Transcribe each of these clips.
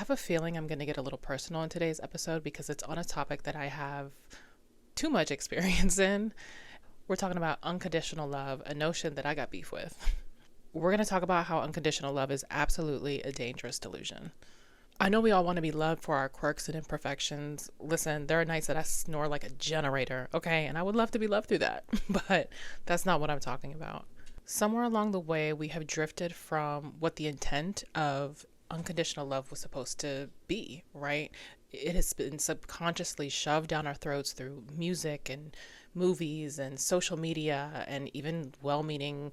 have a feeling I'm going to get a little personal in today's episode because it's on a topic that I have too much experience in. We're talking about unconditional love, a notion that I got beef with. We're going to talk about how unconditional love is absolutely a dangerous delusion. I know we all want to be loved for our quirks and imperfections. Listen, there are nights that I snore like a generator, okay? And I would love to be loved through that, but that's not what I'm talking about. Somewhere along the way, we have drifted from what the intent of unconditional love was supposed to be, right? It has been subconsciously shoved down our throats through music and movies and social media and even well-meaning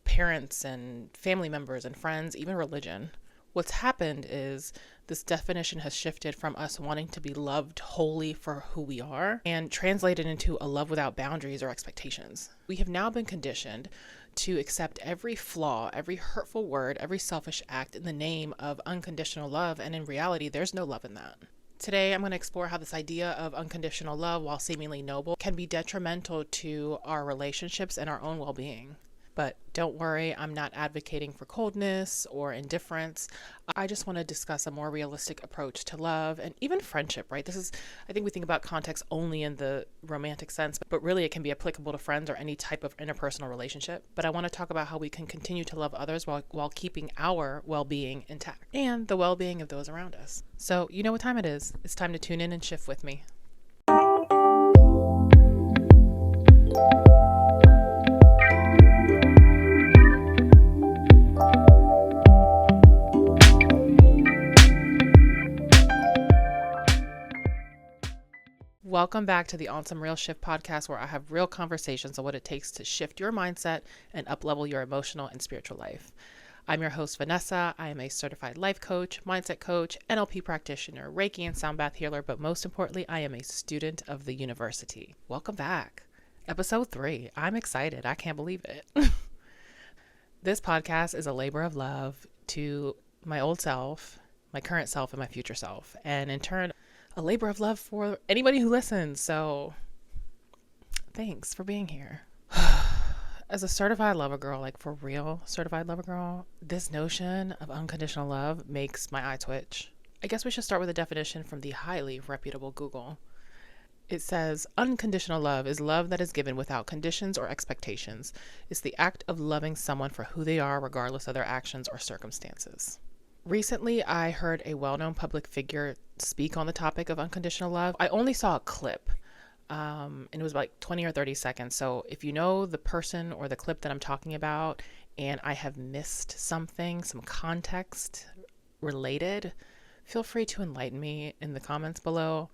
parents and family members and friends, even religion. What's happened is this definition has shifted from us wanting to be loved wholly for who we are and translated into a love without boundaries or expectations. We have now been conditioned to accept every flaw, every hurtful word, every selfish act in the name of unconditional love, and in reality, there's no love in that. Today, I'm going to explore how this idea of unconditional love, while seemingly noble, can be detrimental to our relationships and our own well-being. But don't worry, I'm not advocating for coldness or indifference. I just want to discuss a more realistic approach to love and even friendship, right? I think we think about context only in the romantic sense, but really it can be applicable to friends or any type of interpersonal relationship. But I want to talk about how we can continue to love others while keeping our well-being intact and the well-being of those around us. So you know what time it is. It's time to tune in and shift with me. Welcome back to the On Some Real Shift podcast, where I have real conversations on what it takes to shift your mindset and up-level your emotional and spiritual life. I'm your host, Vanessa. I am a certified life coach, mindset coach, NLP practitioner, Reiki and sound bath healer, but most importantly, I am a student of the university. Welcome back. Episode 3. I'm excited. I can't believe it. This podcast is a labor of love to my old self, my current self, and my future self. And in turn, a labor of love for anybody who listens. So thanks for being here. As a certified lover girl, like for real certified lover girl, this notion of unconditional love makes my eye twitch. I guess we should start with a definition from the highly reputable Google. It says, unconditional love is love that is given without conditions or expectations. It's the act of loving someone for who they are, regardless of their actions or circumstances. Recently, I heard a well-known public figure speak on the topic of unconditional love. I only saw a clip, and it was like 20 or 30 seconds. So if you know the person or the clip that I'm talking about, and I have missed something, some context related, feel free to enlighten me in the comments below.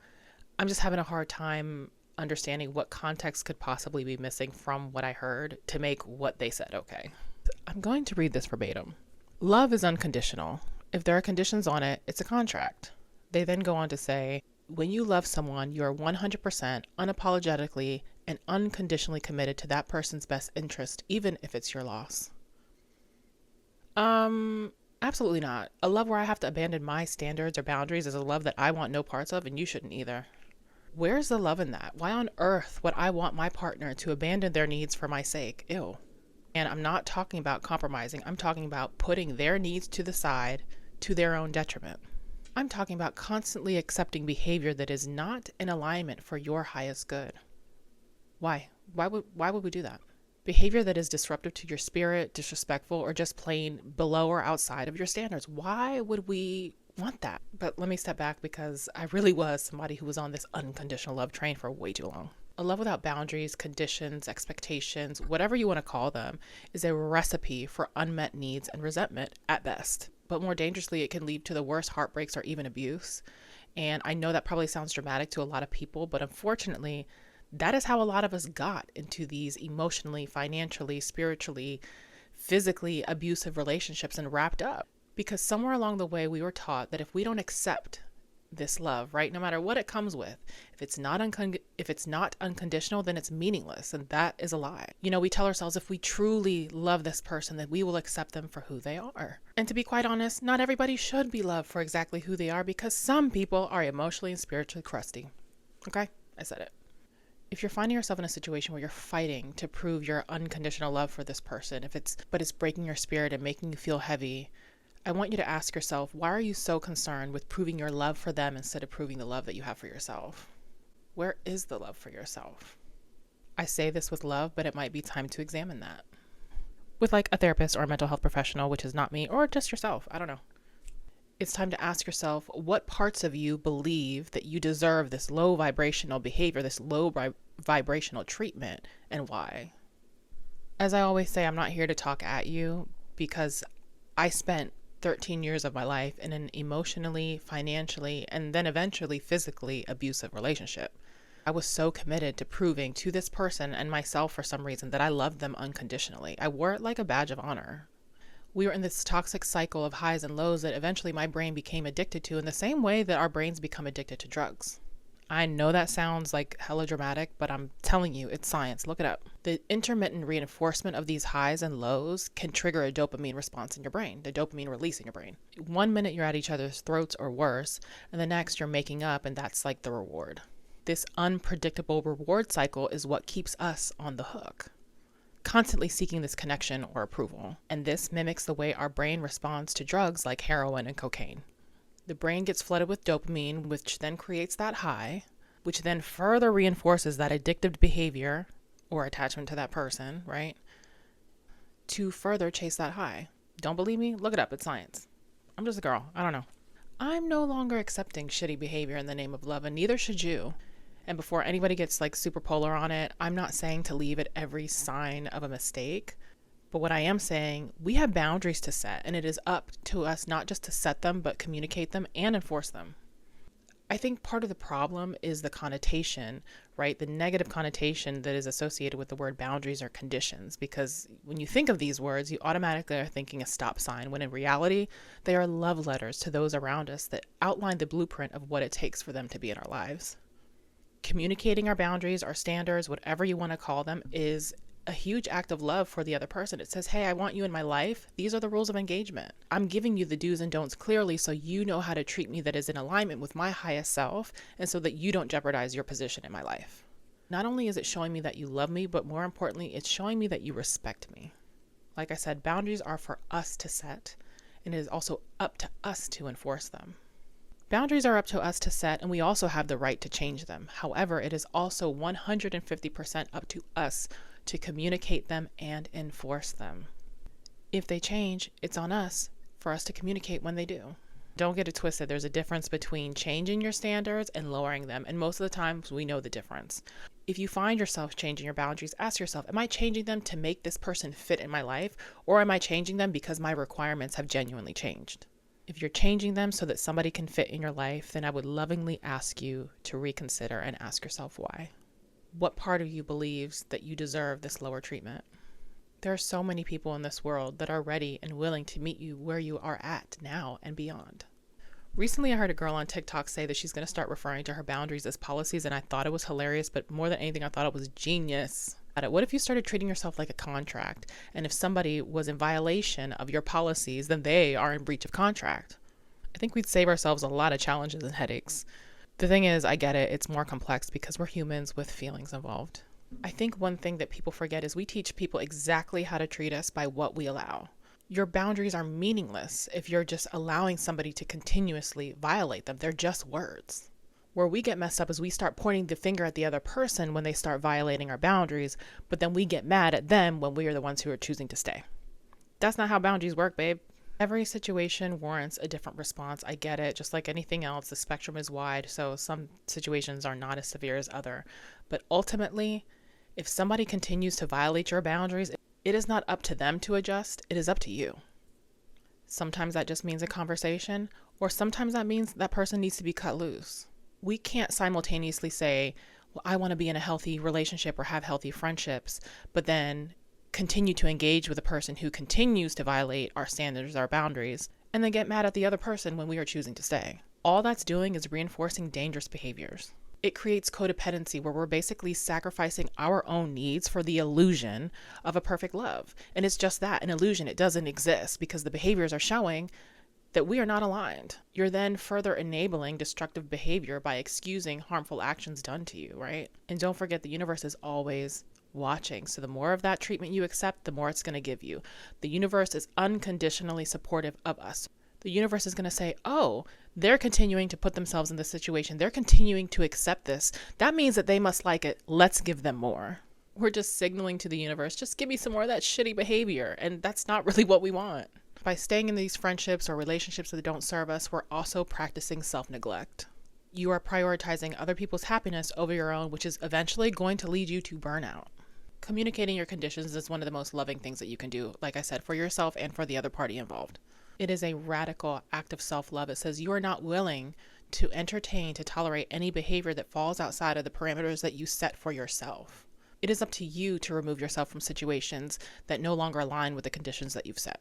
I'm just having a hard time understanding what context could possibly be missing from what I heard to make what they said okay. I'm going to read this verbatim. Love is unconditional. If there are conditions on it, it's a contract. They then go on to say, when you love someone, you are 100% unapologetically and unconditionally committed to that person's best interest, even if it's your loss. Absolutely not. A love where I have to abandon my standards or boundaries is a love that I want no parts of, and you shouldn't either. Where's the love in that? Why on earth would I want my partner to abandon their needs for my sake? Ew. And I'm not talking about compromising. I'm talking about putting their needs to the side to their own detriment. I'm talking about constantly accepting behavior that is not in alignment for your highest good. Why? Why would we do that? Behavior that is disruptive to your spirit, disrespectful, or just plain below or outside of your standards. Why would we want that? But let me step back because I really was somebody who was on this unconditional love train for way too long. A love without boundaries, conditions, expectations, whatever you want to call them, is a recipe for unmet needs and resentment at best. But more dangerously, it can lead to the worst heartbreaks or even abuse. And I know that probably sounds dramatic to a lot of people, but unfortunately, that is how a lot of us got into these emotionally, financially, spiritually, physically abusive relationships and wrapped up. Because somewhere along the way, we were taught that if we don't accept this love, right, no matter what it comes with, if it's not unconditional, then it's meaningless, and that is a lie. You know, we tell ourselves if we truly love this person, that we will accept them for who they are. And to be quite honest, not everybody should be loved for exactly who they are, because some people are emotionally and spiritually crusty. Okay, I said it. If you're finding yourself in a situation where you're fighting to prove your unconditional love for this person, but it's breaking your spirit and making you feel heavy, I want you to ask yourself, why are you so concerned with proving your love for them instead of proving the love that you have for yourself? Where is the love for yourself? I say this with love, but it might be time to examine that. With like a therapist or a mental health professional, which is not me, or just yourself, I don't know. It's time to ask yourself, what parts of you believe that you deserve this low vibrational behavior, this low vibrational treatment, and why? As I always say, I'm not here to talk at you because I spent 13 years of my life in an emotionally, financially, and then eventually physically abusive relationship. I was so committed to proving to this person and myself for some reason that I loved them unconditionally. I wore it like a badge of honor. We were in this toxic cycle of highs and lows that eventually my brain became addicted to in the same way that our brains become addicted to drugs. I know that sounds like hella dramatic, but I'm telling you, it's science. Look it up. The intermittent reinforcement of these highs and lows can trigger a dopamine response in your brain, the dopamine release in your brain. 1 minute you're at each other's throats or worse, and the next you're making up, and that's like the reward. This unpredictable reward cycle is what keeps us on the hook, constantly seeking this connection or approval. And this mimics the way our brain responds to drugs like heroin and cocaine. The brain gets flooded with dopamine, which then creates that high, which then further reinforces that addictive behavior or attachment to that person, right? To further chase that high. Don't believe me? Look it up. It's science. I'm just a girl. I don't know. I'm no longer accepting shitty behavior in the name of love, and neither should you. And before anybody gets like super polar on it, I'm not saying to leave at every sign of a mistake. But what I am saying, we have boundaries to set, and it is up to us not just to set them, but communicate them and enforce them. I think part of the problem is the connotation, right? The negative connotation that is associated with the word boundaries or conditions, because when you think of these words, you automatically are thinking a stop sign, when in reality, they are love letters to those around us that outline the blueprint of what it takes for them to be in our lives. Communicating our boundaries, our standards, whatever you want to call them, is a huge act of love for the other person. It says, hey, I want you in my life. These are the rules of engagement. I'm giving you the do's and don'ts clearly so you know how to treat me that is in alignment with my highest self, and so that you don't jeopardize your position in my life. Not only is it showing me that you love me, but more importantly, it's showing me that you respect me. Like I said, boundaries are for us to set, and it is also up to us to enforce them. Boundaries are up to us to set, and we also have the right to change them. However, it is also 150% up to us to communicate them and enforce them. If they change, it's on us for us to communicate when they do. Don't get it twisted. There's a difference between changing your standards and lowering them, and most of the times we know the difference. If you find yourself changing your boundaries, ask yourself, am I changing them to make this person fit in my life, or am I changing them because my requirements have genuinely changed? If you're changing them so that somebody can fit in your life, then I would lovingly ask you to reconsider and ask yourself why. What part of you believes that you deserve this lower treatment? There are so many people in this world that are ready and willing to meet you where you are at now and beyond. Recently, I heard a girl on TikTok say that she's going to start referring to her boundaries as policies, and I thought it was hilarious, but more than anything, I thought it was genius. What if you started treating yourself like a contract, and if somebody was in violation of your policies, then they are in breach of contract? I think we'd save ourselves a lot of challenges and headaches. The thing is, I get it, it's more complex because we're humans with feelings involved. I think one thing that people forget is we teach people exactly how to treat us by what we allow. Your boundaries are meaningless if you're just allowing somebody to continuously violate them. They're just words. Where we get messed up is we start pointing the finger at the other person when they start violating our boundaries, but then we get mad at them when we are the ones who are choosing to stay. That's not how boundaries work, babe. Every situation warrants a different response. I get it. Just like anything else, the spectrum is wide, so some situations are not as severe as other. But ultimately, if somebody continues to violate your boundaries, it is not up to them to adjust. It is up to you. Sometimes that just means a conversation, or sometimes that means that person needs to be cut loose. We can't simultaneously say, well, I want to be in a healthy relationship or have healthy friendships, but then continue to engage with a person who continues to violate our standards, our boundaries, and then get mad at the other person when we are choosing to stay. All that's doing is reinforcing dangerous behaviors. It creates codependency where we're basically sacrificing our own needs for the illusion of a perfect love. And it's just that, an illusion. It doesn't exist because the behaviors are showing that we are not aligned. You're then further enabling destructive behavior by excusing harmful actions done to you, right? And don't forget, the universe is always watching. So the more of that treatment you accept, the more it's going to give you. The universe is unconditionally supportive of us. The universe is going to say, oh, they're continuing to put themselves in this situation. They're continuing to accept this. That means that they must like it. Let's give them more. We're just signaling to the universe, just give me some more of that shitty behavior. And that's not really what we want. By staying in these friendships or relationships that don't serve us, we're also practicing self-neglect. You are prioritizing other people's happiness over your own, which is eventually going to lead you to burnout. Communicating your conditions is one of the most loving things that you can do, like I said, for yourself and for the other party involved. It is a radical act of self-love. It says you are not willing to entertain, to tolerate any behavior that falls outside of the parameters that you set for yourself. It is up to you to remove yourself from situations that no longer align with the conditions that you've set.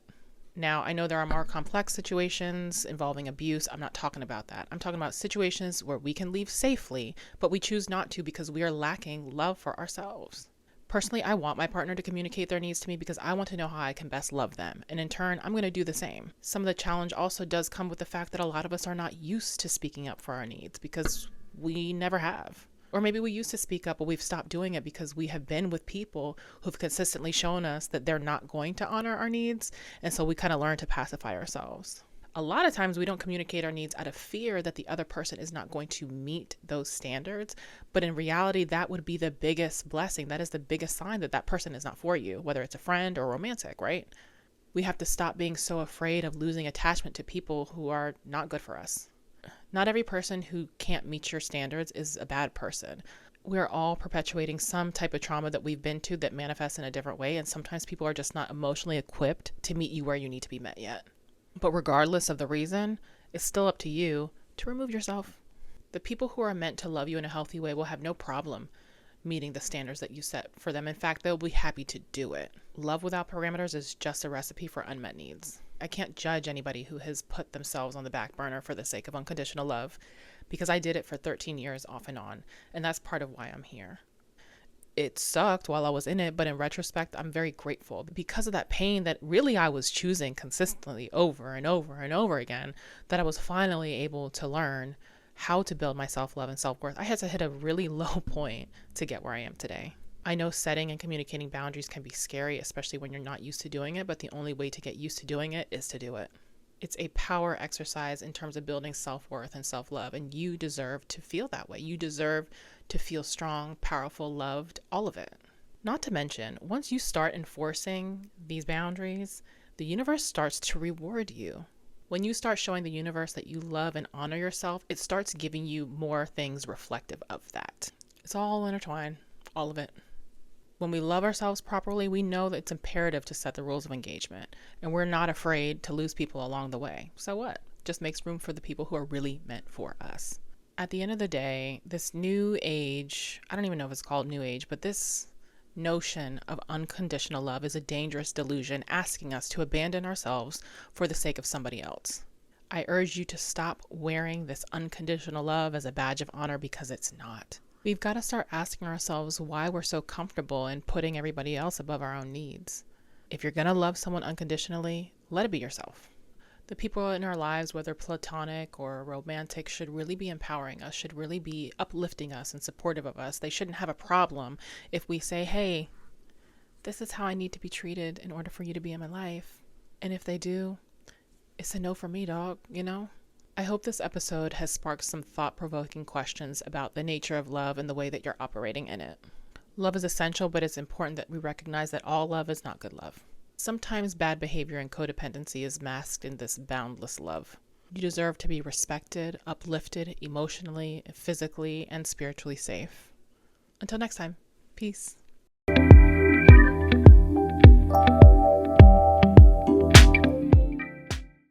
Now, I know there are more complex situations involving abuse. I'm not talking about that. I'm talking about situations where we can leave safely, but we choose not to because we are lacking love for ourselves. Personally, I want my partner to communicate their needs to me because I want to know how I can best love them. And in turn, I'm going to do the same. Some of the challenge also does come with the fact that a lot of us are not used to speaking up for our needs because we never have. Or maybe we used to speak up, but we've stopped doing it because we have been with people who've consistently shown us that they're not going to honor our needs. And so we kind of learn to pacify ourselves. A lot of times we don't communicate our needs out of fear that the other person is not going to meet those standards. But in reality, that would be the biggest blessing. That is the biggest sign that that person is not for you, whether it's a friend or romantic, right? We have to stop being so afraid of losing attachment to people who are not good for us. Not every person who can't meet your standards is a bad person. We're all perpetuating some type of trauma that we've been to that manifests in a different way. And sometimes people are just not emotionally equipped to meet you where you need to be met yet. But regardless of the reason, it's still up to you to remove yourself. The people who are meant to love you in a healthy way will have no problem meeting the standards that you set for them. In fact, they'll be happy to do it. Love without parameters is just a recipe for unmet needs. I can't judge anybody who has put themselves on the back burner for the sake of unconditional love because I did it for 13 years off and on, and that's part of why I'm here. It sucked while I was in it, but in retrospect, I'm very grateful because of that pain that really I was choosing consistently over and over and over again, that I was finally able to learn how to build my self-love and self-worth. I had to hit a really low point to get where I am today. I know setting and communicating boundaries can be scary, especially when you're not used to doing it, but the only way to get used to doing it is to do it. It's a power exercise in terms of building self-worth and self-love, and you deserve to feel that way. You deserve to feel strong, powerful, loved, all of it. Not to mention, once you start enforcing these boundaries, the universe starts to reward you. When you start showing the universe that you love and honor yourself, it starts giving you more things reflective of that. It's all intertwined, all of it. When we love ourselves properly, we know that it's imperative to set the rules of engagement, and we're not afraid to lose people along the way. So what? Just makes room for the people who are really meant for us. At the end of the day, this new age, I don't even know if it's called new age, but this notion of unconditional love is a dangerous delusion asking us to abandon ourselves for the sake of somebody else. I urge you to stop wearing this unconditional love as a badge of honor because it's not. We've got to start asking ourselves why we're so comfortable in putting everybody else above our own needs. If you're going to love someone unconditionally, let it be yourself. The people in our lives, whether platonic or romantic, should really be empowering us, should really be uplifting us and supportive of us. They shouldn't have a problem if we say, hey, this is how I need to be treated in order for you to be in my life. And if they do, it's a no for me, dog, you know? I hope this episode has sparked some thought-provoking questions about the nature of love and the way that you're operating in it. Love is essential, but it's important that we recognize that all love is not good love. Sometimes bad behavior and codependency is masked in this boundless love. You deserve to be respected, uplifted, emotionally, physically, and spiritually safe. Until next time, peace.